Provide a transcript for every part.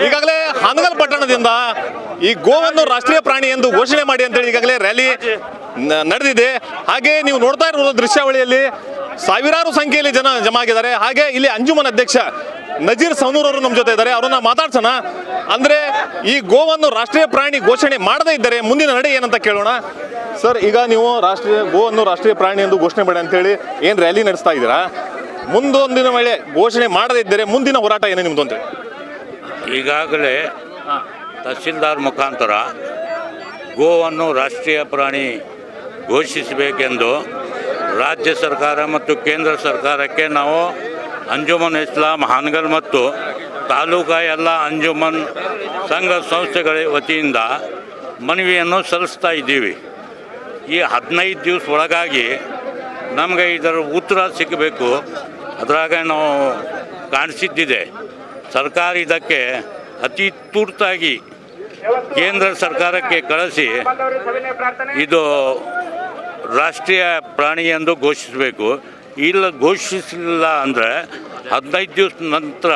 ಈಗಾಗಲೇ ಹಾನಗಲ್ ಪಟ್ಟಣದಿಂದ ಈ ಗೋವನ್ನು ರಾಷ್ಟ್ರೀಯ ಪ್ರಾಣಿ ಎಂದು ಘೋಷಣೆ ಮಾಡಿ ಅಂತೇಳಿ ಈಗಾಗಲೇ ರ್ಯಾಲಿ ನಡೆದಿದೆ. ಹಾಗೆ ನೀವು ನೋಡ್ತಾ ಇರುವ ದೃಶ್ಯಾವಳಿಯಲ್ಲಿ ಸಾವಿರಾರು ಸಂಖ್ಯೆಯಲ್ಲಿ ಜನ ಜಮಾ ಆಗಿದ್ದಾರೆ. ಹಾಗೆ ಇಲ್ಲಿ ಅಂಜುಮನ್ ಅಧ್ಯಕ್ಷ ನಜೀರ್ ಸವನೂರ್ ಅವರು ನಮ್ಮ ಜೊತೆ ಇದ್ದಾರೆ, ಅವರನ್ನ ಮಾತಾಡ್ಸೋಣ. ಅಂದ್ರೆ ಈ ಗೋವನ್ನು ರಾಷ್ಟ್ರೀಯ ಪ್ರಾಣಿ ಘೋಷಣೆ ಮಾಡದೇ ಇದ್ದರೆ ಮುಂದಿನ ನಡೆ ಏನಂತ ಕೇಳೋಣ. ಸರ್, ಈಗ ನೀವು ಗೋವನ್ನು ರಾಷ್ಟ್ರೀಯ ಪ್ರಾಣಿ ಎಂದು ಘೋಷಣೆ ಮಾಡಿ ಅಂತೇಳಿ ಏನು ರ್ಯಾಲಿ ನಡೆಸ್ತಾ ಇದ್ದೀರಾ? ಮುಂದೊಂದಿನ ವೇಳೆ ಘೋಷಣೆ ಮಾಡದೇ ಇದ್ದರೆ ಮುಂದಿನ ಹೋರಾಟ ಏನೇ ನಿಮ್ದು ಅಂತ? ಈಗಾಗಲೇ ತಹಸೀಲ್ದಾರ್ ಮುಖಾಂತರ ಗೋವನ್ನು ರಾಷ್ಟ್ರೀಯ ಪ್ರಾಣಿ ಘೋಷಿಸಬೇಕೆಂದು ರಾಜ್ಯ ಸರ್ಕಾರ ಮತ್ತು ಕೇಂದ್ರ ಸರ್ಕಾರಕ್ಕೆ ನಾವು ಅಂಜುಮನ್ ಇಸ್ಲಾಂ ಹಾನಗಲ್ ಮತ್ತು ತಾಲೂಕಾ ಎಲ್ಲ ಅಂಜುಮನ್ ಸಂಘ ಸಂಸ್ಥೆಗಳ ವತಿಯಿಂದ ಮನವಿಯನ್ನು ಸಲ್ಲಿಸ್ತಾ ಇದ್ದೀವಿ. ಈ 15 ದಿವಸ ಒಳಗಾಗಿ ನಮಗೆ ಇದರ ಉತ್ತರ ಸಿಗಬೇಕು. ಅದರಾಗ ನಾವು ಕಾಣಿಸಿದ್ದಿದೆ. ಸರ್ಕಾರ ಇದಕ್ಕೆ ಅತಿ ತುರ್ತಾಗಿ ಕೇಂದ್ರ ಸರ್ಕಾರಕ್ಕೆ ಕಳಿಸಿ ಇದು ರಾಷ್ಟ್ರೀಯ ಪ್ರಾಣಿ ಎಂದು ಘೋಷಿಸಬೇಕು. ಇಲ್ಲ ಘೋಷಿಸಲಿಲ್ಲ ಅಂದರೆ 15 ದಿವಸ ನಂತರ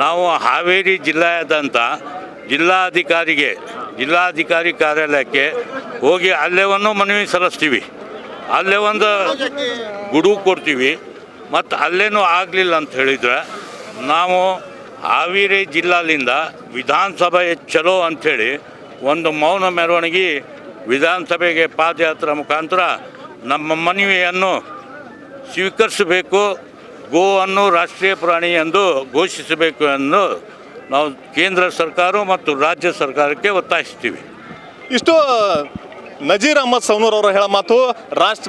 ನಾವು ಹಾವೇರಿ ಜಿಲ್ಲೆಯಾದಂಥ ಜಿಲ್ಲಾಧಿಕಾರಿ ಕಾರ್ಯಾಲಯಕ್ಕೆ ಹೋಗಿ ಅಲ್ಲೇ ಒಂದು ಮನವಿ ಸಲ್ಲಿಸ್ತೀವಿ. ಅಲ್ಲೇ ಒಂದು ಗುಡುಗು ಕೊಡ್ತೀವಿ. ಮತ್ತು ಅಲ್ಲೇನೂ ಆಗಲಿಲ್ಲ ಅಂತ ಹೇಳಿದರೆ ನಾವು ಹಾವೇರಿ ಜಿಲ್ಲಾಲಿಂದ ವಿಧಾನಸಭೆ ಚಲೋ ಅಂಥೇಳಿ ಒಂದು ಮೌನ ಮೆರವಣಿಗೆ ವಿಧಾನಸಭೆಗೆ ಪಾದಯಾತ್ರೆ ಮುಖಾಂತರ ನಮ್ಮ ಮನವಿಯನ್ನು ಸ್ವೀಕರಿಸಬೇಕು. ಗೋವನ್ನು ರಾಷ್ಟ್ರೀಯ ಪ್ರಾಣಿ ಎಂದು ಘೋಷಿಸಬೇಕು ಎಂದು ನಾವು ಕೇಂದ್ರ ಸರ್ಕಾರ ಮತ್ತು ರಾಜ್ಯ ಸರ್ಕಾರಕ್ಕೆ ಒತ್ತಾಯಿಸ್ತೀವಿ. ಇಷ್ಟು ನಜೀರ್ ಅಹಮದ್ ಸವನೂರ್ ಅವರ ಹೇಳೋ ಮಾತು.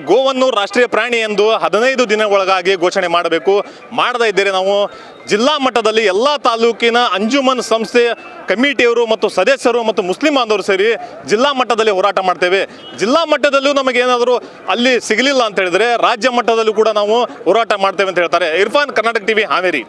ಗೋವನ್ನು ರಾಷ್ಟ್ರೀಯ ಪ್ರಾಣಿ ಎಂದು 15 ದಿನ ಒಳಗಾಗಿ ಘೋಷಣೆ ಮಾಡಬೇಕು. ಮಾಡದೇ ಇದ್ದರೆ ನಾವು ಜಿಲ್ಲಾ ಮಟ್ಟದಲ್ಲಿ ಎಲ್ಲ ತಾಲೂಕಿನ ಅಂಜುಮನ್ ಸಂಸ್ಥೆ ಕಮಿಟಿಯವರು ಮತ್ತು ಸದಸ್ಯರು ಮತ್ತು ಮುಸ್ಲಿಂ ಬಾಂಧವರು ಸೇರಿ ಜಿಲ್ಲಾ ಮಟ್ಟದಲ್ಲಿ ಹೋರಾಟ ಮಾಡ್ತೇವೆ. ಜಿಲ್ಲಾ ಮಟ್ಟದಲ್ಲೂ ನಮಗೇನಾದರೂ ಅಲ್ಲಿ ಸಿಗಲಿಲ್ಲ ಅಂತ ಹೇಳಿದರೆ ರಾಜ್ಯ ಮಟ್ಟದಲ್ಲೂ ಕೂಡ ನಾವು ಹೋರಾಟ ಮಾಡ್ತೇವೆ ಅಂತ ಹೇಳ್ತಾರೆ. ಇರ್ಫಾನ್, ಕರ್ನಾಟಕ ಟಿವಿ, ಹಾವೇರಿ.